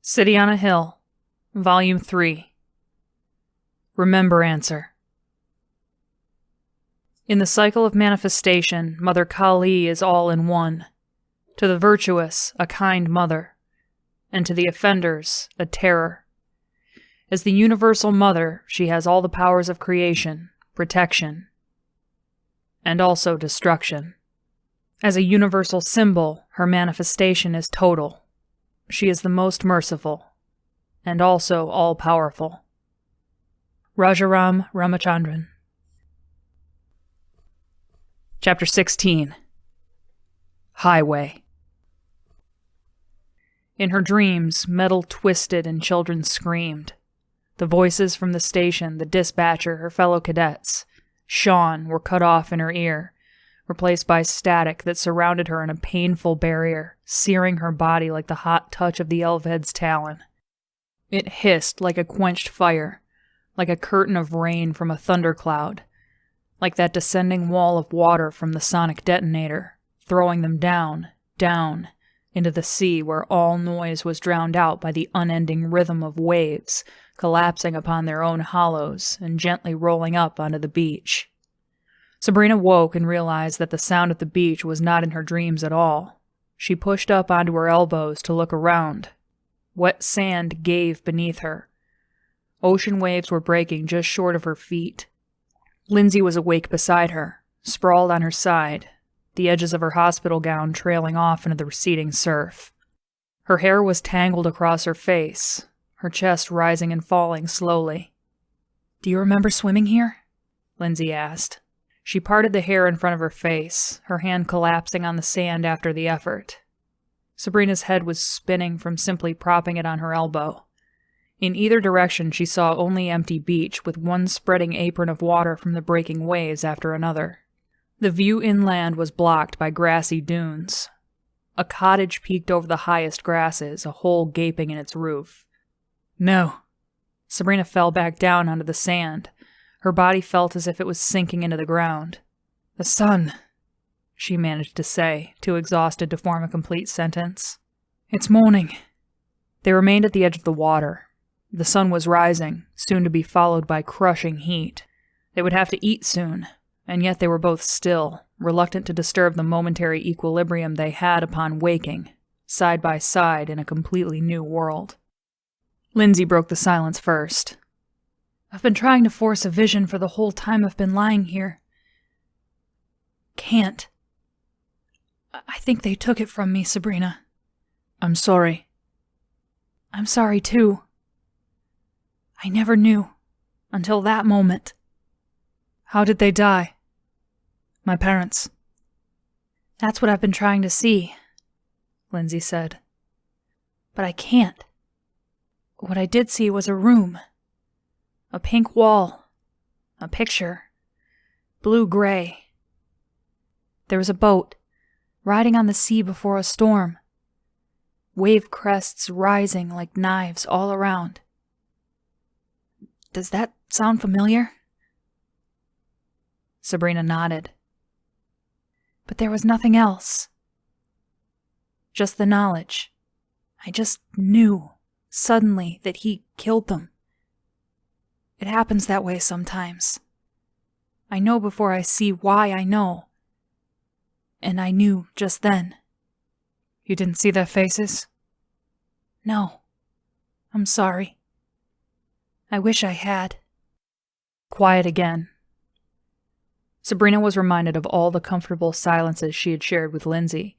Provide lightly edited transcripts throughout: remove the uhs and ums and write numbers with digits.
City on a Hill, Volume 3. Remember Answer. In the cycle of manifestation, Mother Kali is all in one. To the virtuous, a kind mother, and to the offenders, a terror. As the universal mother, she has all the powers of creation, protection, and also destruction. As a universal symbol, her manifestation is total. She is the most merciful, and also all-powerful. Rajaram Ramachandran. Chapter 16. Highway. In her dreams, metal twisted and children screamed. The voices from the station, the dispatcher, her fellow cadets, Sean, were cut off in her ear, replaced by static that surrounded her in a painful barrier, searing her body like the hot touch of the Elved's talon. It hissed like a quenched fire, like a curtain of rain from a thundercloud, like that descending wall of water from the sonic detonator, throwing them down, down, into the sea where all noise was drowned out by the unending rhythm of waves collapsing upon their own hollows and gently rolling up onto the beach. Sabrina woke and realized that the sound at the beach was not in her dreams at all. She pushed up onto her elbows to look around. Wet sand gave beneath her. Ocean waves were breaking just short of her feet. Lindsey was awake beside her, sprawled on her side, the edges of her hospital gown trailing off into the receding surf. Her hair was tangled across her face, her chest rising and falling slowly. "Do you remember swimming here?" Lindsey asked. She parted the hair in front of her face, her hand collapsing on the sand after the effort. Sabrina's head was spinning from simply propping it on her elbow. In either direction she saw only empty beach with one spreading apron of water from the breaking waves after another. The view inland was blocked by grassy dunes. A cottage peeked over the highest grasses, a hole gaping in its roof. "No." Sabrina fell back down onto the sand. Her body felt as if it was sinking into the ground. "The sun," she managed to say, too exhausted to form a complete sentence. "It's morning." They remained at the edge of the water. The sun was rising, soon to be followed by crushing heat. They would have to eat soon, and yet they were both still, reluctant to disturb the momentary equilibrium they had upon waking, side by side in a completely new world. Lindsey broke the silence first. "I've been trying to force a vision for the whole time I've been lying here. Can't. I think they took it from me, Sabrina." "I'm sorry." "I'm sorry, too. I never knew, until that moment." "How did they die?" "My parents." "That's what I've been trying to see," Lindsey said. "But I can't. What I did see was a room. A pink wall. A picture. Blue-gray. There was a boat, riding on the sea before a storm. Wave crests rising like knives all around. Does that sound familiar?" Sabrina nodded. "But there was nothing else. Just the knowledge. I just knew, suddenly, that he killed them. It happens that way sometimes. I know before I see why I know. And I knew just then." "You didn't see their faces?" "No. I'm sorry. I wish I had." Quiet again. Sabrina was reminded of all the comfortable silences she had shared with Lindsey,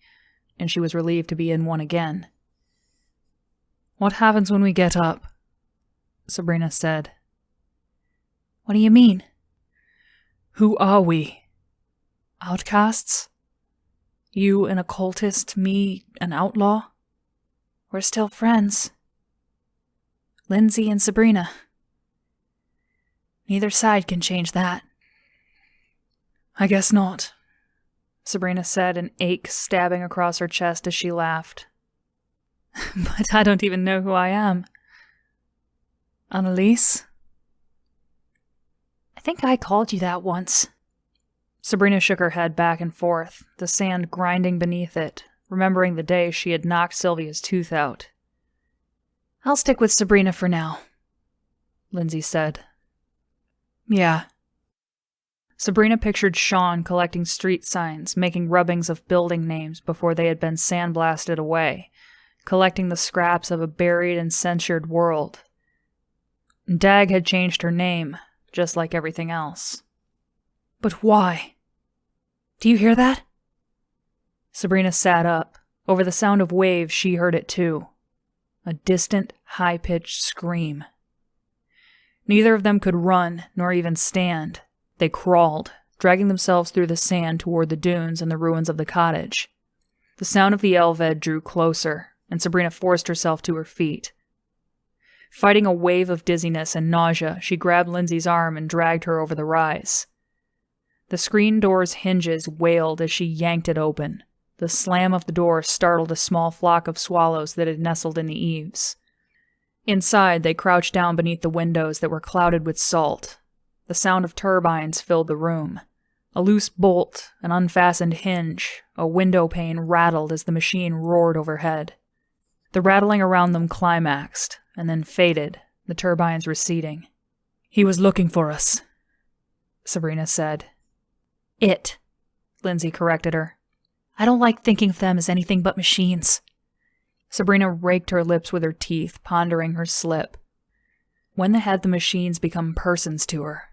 and she was relieved to be in one again. "What happens when we get up?" Sabrina said. "What do you mean?" "Who are we? Outcasts? You an occultist, me an outlaw?" "We're still friends. Lindsey and Sabrina. Neither side can change that." "I guess not," Sabrina said, an ache stabbing across her chest as she laughed. "But I don't even know who I am." "Annalise?" "I think I called you that once." Sabrina shook her head back and forth, the sand grinding beneath it, remembering the day she had knocked Sylvia's tooth out. I'll stick with Sabrina for now, Lindsey said. Yeah. Sabrina pictured Sean collecting street signs, making rubbings of building names before they had been sandblasted away, collecting the scraps of a buried and censured world. Dag had changed her name, just like everything else. But why? Do you hear that? Sabrina sat up. Over the sound of waves, she heard it too. A distant, high-pitched scream. Neither of them could run, nor even stand. They crawled, dragging themselves through the sand toward the dunes and the ruins of the cottage. The sound of the Elved drew closer, and Sabrina forced herself to her feet. Fighting a wave of dizziness and nausea, she grabbed Lindsey's arm and dragged her over the rise. The screen door's hinges wailed as she yanked it open. The slam of the door startled a small flock of swallows that had nestled in the eaves. Inside, they crouched down beneath the windows that were clouded with salt. The sound of turbines filled the room. A loose bolt, an unfastened hinge, a window pane rattled as the machine roared overhead. The rattling around them climaxed, and then faded, the turbines receding. "He was looking for us," Sabrina said. "It," Lindsey corrected her. "I don't like thinking of them as anything but machines." Sabrina raked her lips with her teeth, pondering her slip. When had the machines become persons to her?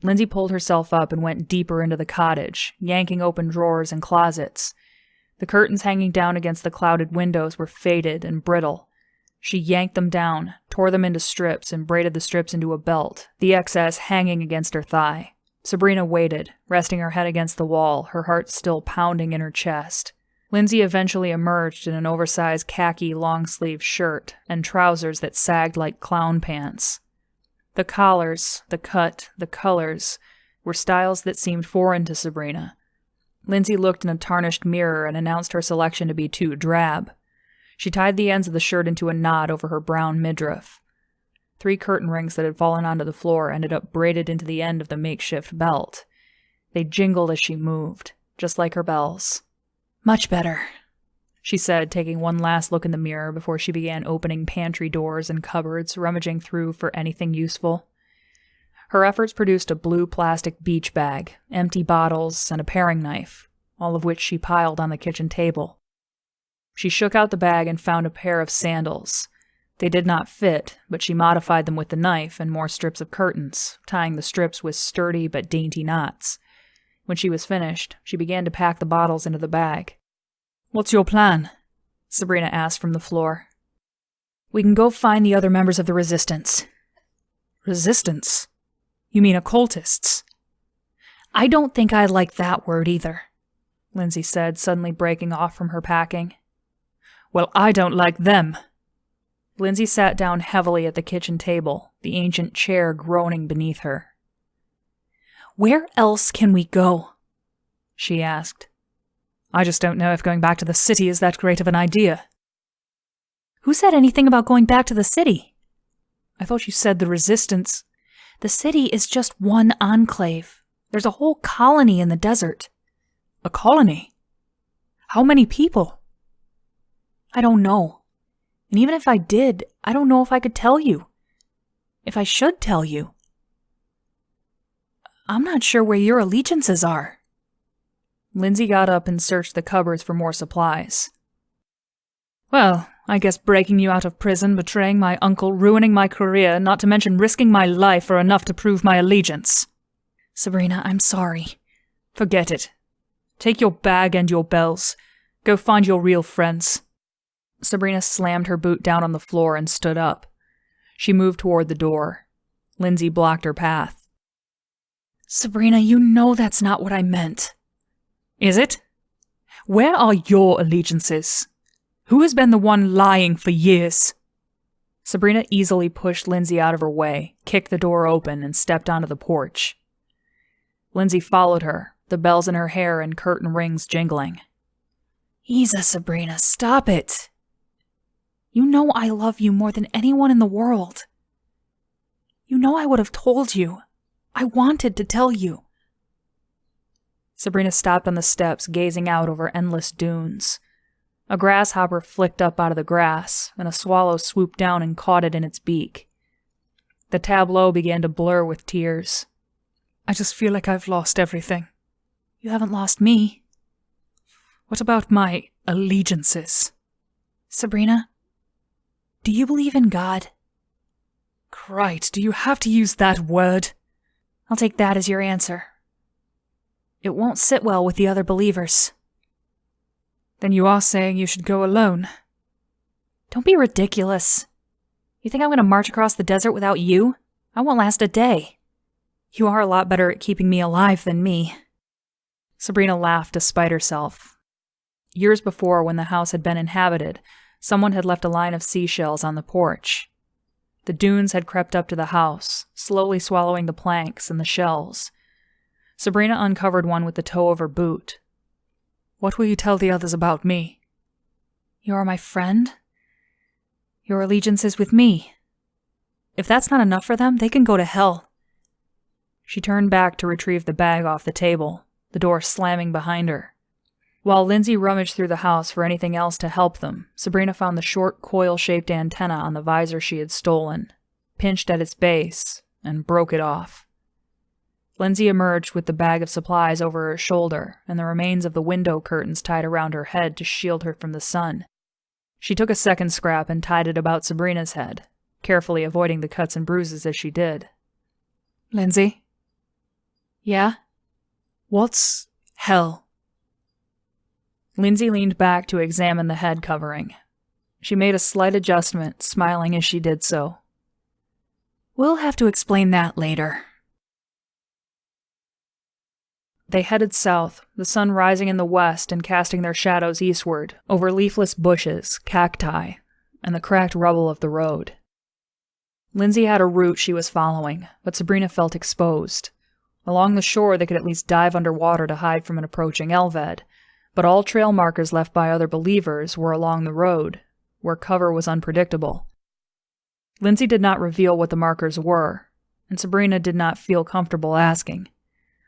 Lindsey pulled herself up and went deeper into the cottage, yanking open drawers and closets. The curtains hanging down against the clouded windows were faded and brittle. She yanked them down, tore them into strips, and braided the strips into a belt, the excess hanging against her thigh. Sabrina waited, resting her head against the wall, her heart still pounding in her chest. Lindsey eventually emerged in an oversized khaki long-sleeved shirt and trousers that sagged like clown pants. The collars, the cut, the colors were styles that seemed foreign to Sabrina. Lindsey looked in a tarnished mirror and announced her selection to be too drab. She tied the ends of the shirt into a knot over her brown midriff. 3 curtain rings that had fallen onto the floor ended up braided into the end of the makeshift belt. They jingled as she moved, just like her bells. "Much better," she said, taking one last look in the mirror before she began opening pantry doors and cupboards, rummaging through for anything useful. Her efforts produced a blue plastic beach bag, empty bottles, and a paring knife, all of which she piled on the kitchen table. She shook out the bag and found a pair of sandals. They did not fit, but she modified them with the knife and more strips of curtains, tying the strips with sturdy but dainty knots. When she was finished, she began to pack the bottles into the bag. "What's your plan?" Sabrina asked from the floor. "We can go find the other members of the Resistance." "Resistance? You mean occultists?" "I don't think I like that word either," Lindsey said, suddenly breaking off from her packing. "Well, I don't like them." Lindsey sat down heavily at the kitchen table, the ancient chair groaning beneath her. "Where else can we go?" she asked. "I just don't know if going back to the city is that great of an idea." "Who said anything about going back to the city?" "I thought you said the Resistance." "The city is just one enclave. There's a whole colony in the desert." "A colony? How many people?" "I don't know. And even if I did, I don't know if I could tell you. If I should tell you. I'm not sure where your allegiances are." Lindsey got up and searched the cupboards for more supplies. "Well, I guess breaking you out of prison, betraying my uncle, ruining my career, not to mention risking my life are enough to prove my allegiance." "Sabrina, I'm sorry." "Forget it. Take your bag and your bells. Go find your real friends." Sabrina slammed her boot down on the floor and stood up. She moved toward the door. Lindsey blocked her path. "Sabrina, you know that's not what I meant." "Is it? Where are your allegiances? Who has been the one lying for years?" Sabrina easily pushed Lindsey out of her way, kicked the door open, and stepped onto the porch. Lindsey followed her, the bells in her hair and curtain rings jingling. "Ease, Sabrina, stop it. You know I love you more than anyone in the world. You know I would have told you. I wanted to tell you." Sabrina stopped on the steps, gazing out over endless dunes. A grasshopper flicked up out of the grass, and a swallow swooped down and caught it in its beak. The tableau began to blur with tears. I just feel like I've lost everything. You haven't lost me. What about my allegiances? Sabrina, do you believe in God? Christ, do you have to use that word? I'll take that as your answer. It won't sit well with the other believers. Then you are saying you should go alone? Don't be ridiculous. You think I'm going to march across the desert without you? I won't last a day. You are a lot better at keeping me alive than me. Sabrina laughed despite herself. Years before, when the house had been inhabited, someone had left a line of seashells on the porch. The dunes had crept up to the house, slowly swallowing the planks and the shells. Sabrina uncovered one with the toe of her boot. What will you tell the others about me? You are my friend. Your allegiance is with me. If that's not enough for them, they can go to hell. She turned back to retrieve the bag off the table, the door slamming behind her. While Lindsey rummaged through the house for anything else to help them, Sabrina found the short, coil-shaped antenna on the visor she had stolen, pinched at its base, and broke it off. Lindsey emerged with the bag of supplies over her shoulder and the remains of the window curtains tied around her head to shield her from the sun. She took a second scrap and tied it about Sabrina's head, carefully avoiding the cuts and bruises as she did. Lindsey? Yeah? What's hell? Lindsey leaned back to examine the head covering. She made a slight adjustment, smiling as she did so. We'll have to explain that later. They headed south, the sun rising in the west and casting their shadows eastward, over leafless bushes, cacti, and the cracked rubble of the road. Lindsey had a route she was following, but Sabrina felt exposed. Along the shore they could at least dive underwater to hide from an approaching Elved, but all trail markers left by other believers were along the road, where cover was unpredictable. Lindsey did not reveal what the markers were, and Sabrina did not feel comfortable asking.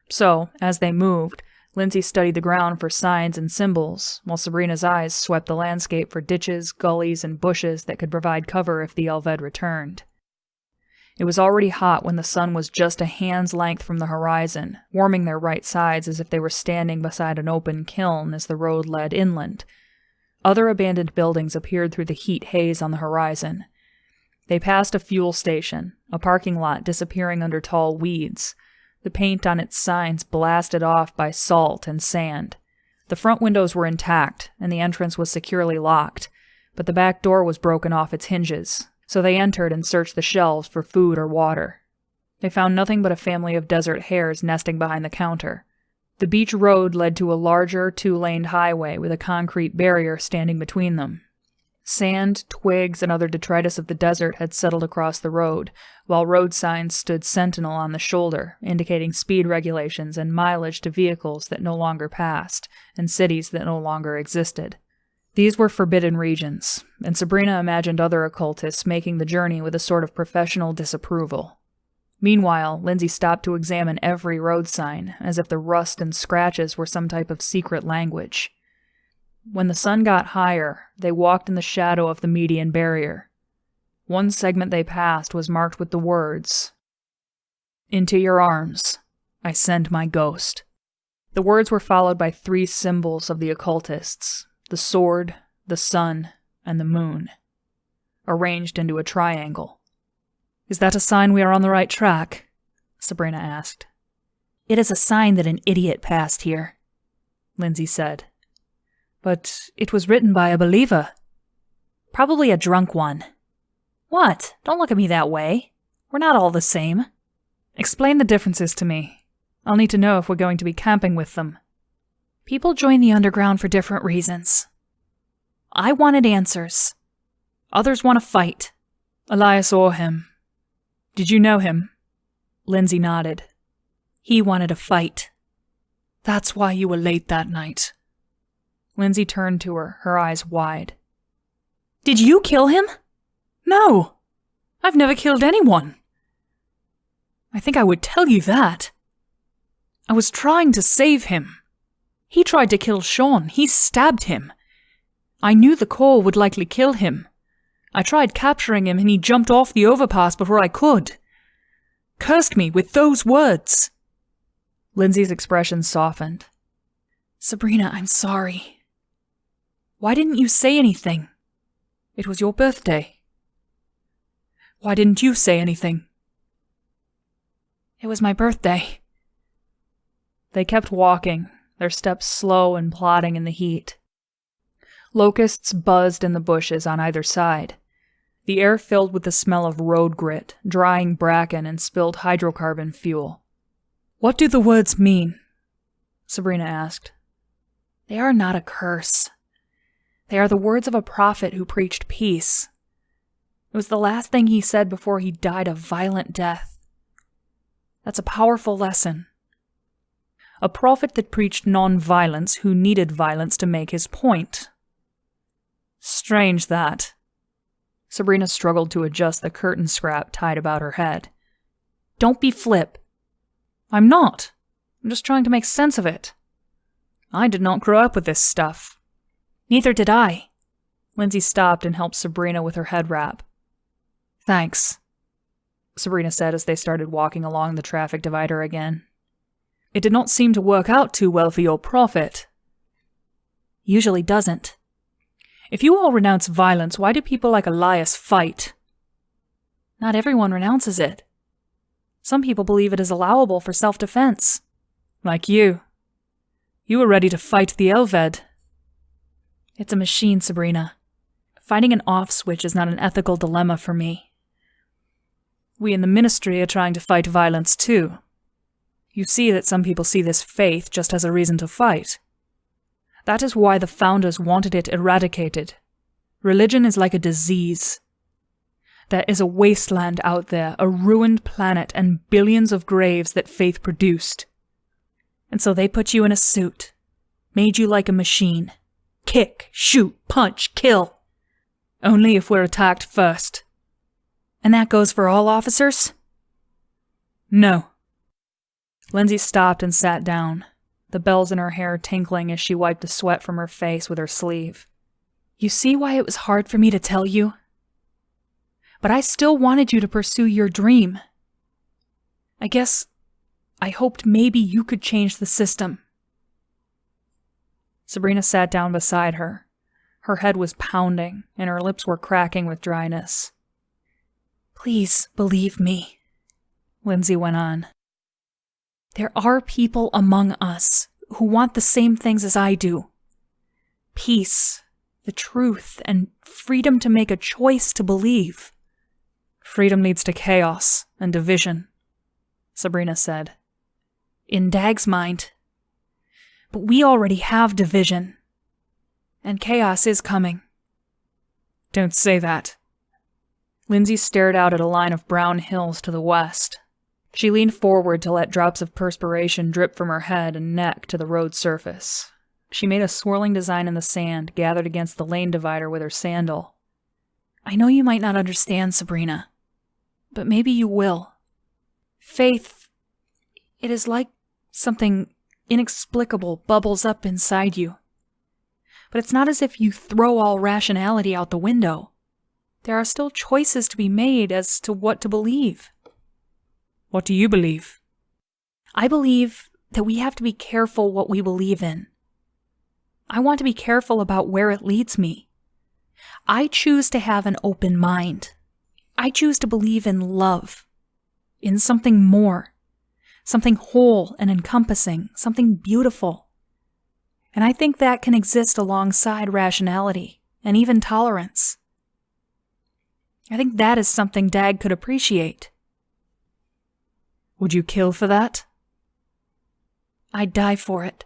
So, as they moved, Lindsey studied the ground for signs and symbols, while Sabrina's eyes swept the landscape for ditches, gullies, and bushes that could provide cover if the Elved returned. It was already hot when the sun was just a hand's length from the horizon, warming their right sides as if they were standing beside an open kiln as the road led inland. Other abandoned buildings appeared through the heat haze on the horizon. They passed a fuel station, a parking lot disappearing under tall weeds, the paint on its signs blasted off by salt and sand. The front windows were intact, and the entrance was securely locked, but the back door was broken off its hinges, so they entered and searched the shelves for food or water. They found nothing but a family of desert hares nesting behind the counter. The beach road led to a larger, two-laned highway with a concrete barrier standing between them. Sand, twigs, and other detritus of the desert had settled across the road, while road signs stood sentinel on the shoulder, indicating speed regulations and mileage to vehicles that no longer passed, and cities that no longer existed. These were forbidden regions, and Sabrina imagined other occultists making the journey with a sort of professional disapproval. Meanwhile, Lindsey stopped to examine every road sign, as if the rust and scratches were some type of secret language. When the sun got higher, they walked in the shadow of the median barrier. One segment they passed was marked with the words, "Into your arms, I send my ghost." The words were followed by 3 symbols of the occultists, the sword, the sun, and the moon, arranged into a triangle. Is that a sign we are on the right track? Sabrina asked. It is a sign that an idiot passed here, Lindsey said. But it was written by a believer. Probably a drunk one. What? Don't look at me that way. We're not all the same. Explain the differences to me. I'll need to know if we're going to be camping with them. People join the underground for different reasons. I wanted answers. Others want to fight. Elias saw him. Did you know him? Lindsey nodded. He wanted to fight. That's why you were late that night. Lindsey turned to her, her eyes wide. Did you kill him? No. I've never killed anyone. I think I would tell you that. I was trying to save him. He tried to kill Sean. He stabbed him. I knew the call would likely kill him. I tried capturing him and he jumped off the overpass before I could. Cursed me with those words. Lindsay's expression softened. Sabrina, I'm sorry. Why didn't you say anything? It was your birthday. Why didn't you say anything? It was my birthday. They kept walking, their steps slow and plodding in the heat. Locusts buzzed in the bushes on either side, the air filled with the smell of road grit, drying bracken, and spilled hydrocarbon fuel. What do the words mean? Sabrina asked. They are not a curse. They are the words of a prophet who preached peace. It was the last thing he said before he died a violent death. That's a powerful lesson. A prophet that preached non-violence who needed violence to make his point. Strange that. Sabrina struggled to adjust the curtain scrap tied about her head. Don't be flip. I'm not. I'm just trying to make sense of it. I did not grow up with this stuff. Neither did I. Lindsay stopped and helped Sabrina with her head wrap. Thanks, Sabrina said as they started walking along the traffic divider again. It did not seem to work out too well for your prophet. Usually doesn't. If you all renounce violence, why do people like Elias fight? Not everyone renounces it. Some people believe it is allowable for self-defense. Like you. You were ready to fight the Elved. It's a machine, Sabrina. Finding an off switch is not an ethical dilemma for me. We in the ministry are trying to fight violence too. You see that some people see this faith just as a reason to fight. That is why the founders wanted it eradicated. Religion is like a disease. There is a wasteland out there, a ruined planet, and billions of graves that faith produced. And so they put you in a suit, made you like a machine. Kick, shoot, punch, kill. Only if we're attacked first. And that goes for all officers? No. Lindsay stopped and sat down, the bells in her hair tinkling as she wiped the sweat from her face with her sleeve. You see why it was hard for me to tell you? But I still wanted you to pursue your dream. I guess I hoped maybe you could change the system. Sabrina sat down beside her. Her head was pounding, and her lips were cracking with dryness. Please believe me, Lindsay went on. There are people among us who want the same things as I do. Peace, the truth, and freedom to make a choice to believe. Freedom leads to chaos and division, Sabrina said. In Dag's mind. But we already have division. And chaos is coming. Don't say that. Lindsay stared out at a line of brown hills to the west. She leaned forward to let drops of perspiration drip from her head and neck to the road surface. She made a swirling design in the sand, gathered against the lane divider with her sandal. I know you might not understand, Sabrina, but maybe you will. Faith, it is like something inexplicable bubbles up inside you. But it's not as if you throw all rationality out the window. There are still choices to be made as to what to believe. What do you believe? I believe that we have to be careful what we believe in. I want to be careful about where it leads me. I choose to have an open mind. I choose to believe in love, in something more, something whole and encompassing, something beautiful. And I think that can exist alongside rationality and even tolerance. I think that is something Dag could appreciate. Would you kill for that? I'd die for it.